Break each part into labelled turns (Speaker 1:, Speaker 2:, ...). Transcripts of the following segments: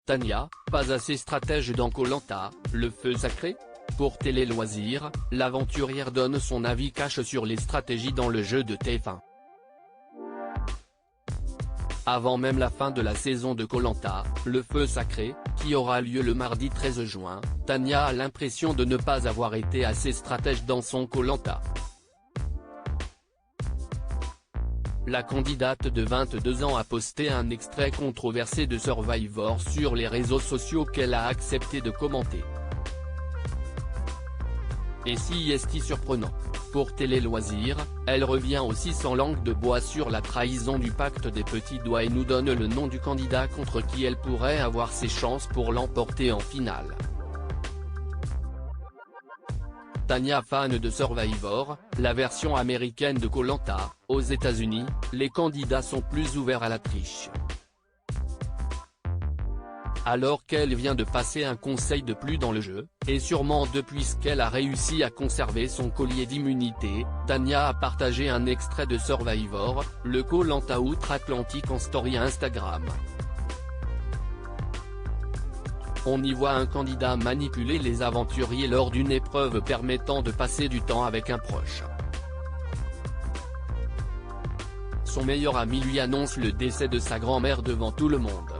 Speaker 1: Tania, pas assez stratège dans Koh Lanta, le feu sacré? Pour Télé Loisirs, l'aventurière donne son avis cash sur les stratégies dans le jeu de TF1. Avant même la fin de la saison de Koh Lanta, le feu sacré, qui aura lieu le mardi 13 juin, Tania a l'impression de ne pas avoir été assez stratège dans son Koh Lanta. La candidate de 22 ans a posté un extrait controversé de Survivor sur les réseaux sociaux qu'elle a accepté de commenter. Et si est-il surprenant? Pour Télé Loisirs, elle revient aussi sans langue de bois sur la trahison du pacte des petits doigts et nous donne le nom du candidat contre qui elle pourrait avoir ses chances pour l'emporter en finale. Tania, fan de Survivor, la version américaine de Koh Lanta, aux États-Unis, les candidats sont plus ouverts à la triche. Alors qu'elle vient de passer un conseil de plus dans le jeu, et sûrement depuis qu'elle a réussi à conserver son collier d'immunité, Tania a partagé un extrait de Survivor, le Koh Lanta outre-Atlantique en story Instagram. On y voit un candidat manipuler les aventuriers lors d'une épreuve permettant de passer du temps avec un proche. Son meilleur ami lui annonce le décès de sa grand-mère devant tout le monde.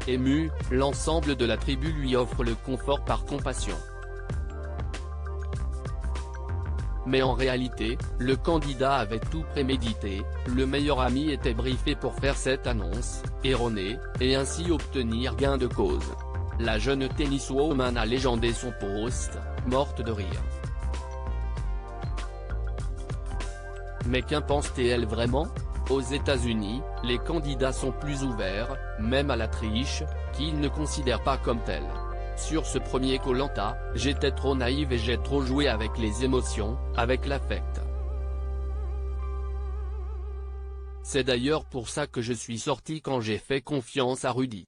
Speaker 1: Ému, l'ensemble de la tribu lui offre le confort par compassion. Mais en réalité, le candidat avait tout prémédité, le meilleur ami était briefé pour faire cette annonce, erronée, et ainsi obtenir gain de cause. La jeune tenniswoman a légendé son post, morte de rire. Mais qu'en pense-t-elle vraiment? Aux États-Unis, les candidats sont plus ouverts, même à la triche, qu'ils ne considèrent pas comme telle. Sur ce premier Koh Lanta, j'étais trop naïve et j'ai trop joué avec les émotions, avec l'affect. C'est d'ailleurs pour ça que je suis sorti quand j'ai fait confiance à Rudy.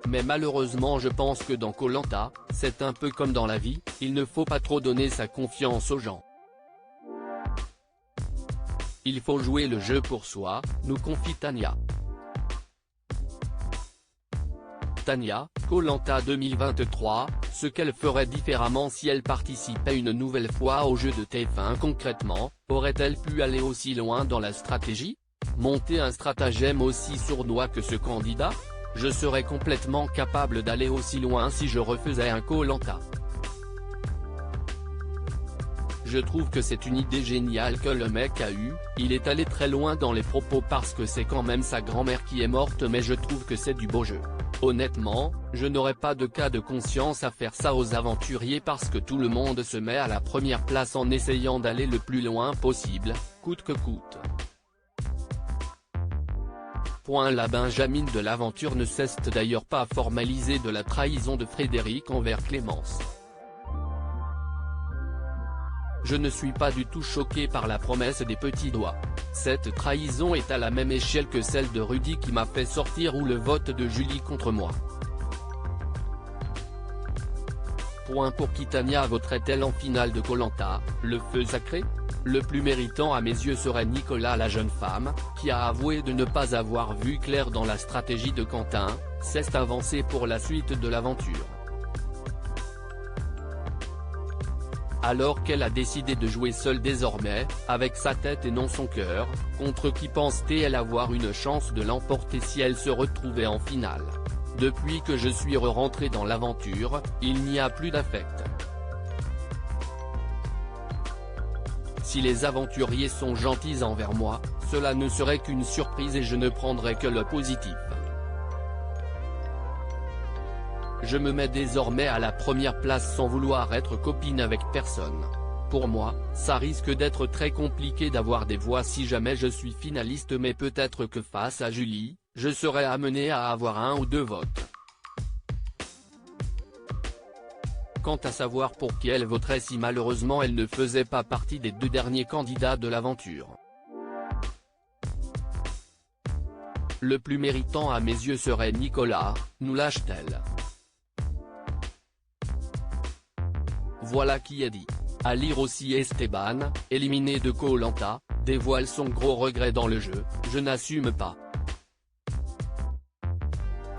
Speaker 1: Mais malheureusement je pense que dans Koh Lanta, c'est un peu comme dans la vie, il ne faut pas trop donner sa confiance aux gens. Il faut jouer le jeu pour soi, nous confie Tania. Tania, Koh Lanta 2023, ce qu'elle ferait différemment si elle participait une nouvelle fois au jeu de TF1 concrètement, aurait-elle pu aller aussi loin dans la stratégie? Monter un stratagème aussi sournois que ce candidat? Je serais complètement capable d'aller aussi loin si je refaisais un Koh Lanta. Je trouve que c'est une idée géniale que le mec a eue, il est allé très loin dans les propos parce que c'est quand même sa grand-mère qui est morte mais je trouve que c'est du beau jeu. Honnêtement, je n'aurais pas de cas de conscience à faire ça aux aventuriers parce que tout le monde se met à la première place en essayant d'aller le plus loin possible, coûte que coûte. La Benjamin de l'aventure ne cesse d'ailleurs pas à formaliser de la trahison de Frédéric envers Clémence. Je ne suis pas du tout choqué par la promesse des petits doigts. Cette trahison est à la même échelle que celle de Rudy qui m'a fait sortir ou le vote de Julie contre moi. Pour qui Tania voterait-elle en finale de Koh Lanta, le feu sacré? Le plus méritant à mes yeux serait Nicolas, la jeune femme, qui a avoué de ne pas avoir vu clair dans la stratégie de Quentin, s'est avancée pour la suite de l'aventure. Alors qu'elle a décidé de jouer seule désormais, avec sa tête et non son cœur, contre qui pense-t-elle avoir une chance de l'emporter si elle se retrouvait en finale? Depuis que je suis rentré dans l'aventure, il n'y a plus d'affect. Si les aventuriers sont gentils envers moi, cela ne serait qu'une surprise et je ne prendrai que le positif. Je me mets désormais à la première place sans vouloir être copine avec personne. Pour moi, ça risque d'être très compliqué d'avoir des voix si jamais je suis finaliste mais peut-être que face à Julie, je serai amené à avoir 1 ou 2 votes. Quant à savoir pour qui elle voterait si malheureusement elle ne faisait pas partie des 2 derniers candidats de l'aventure. Le plus méritant à mes yeux serait Nicolas, nous lâche-t-elle. Voilà qui est dit. À lire aussi Esteban, éliminé de Koh Lanta, dévoile son gros regret dans le jeu, je n'assume pas.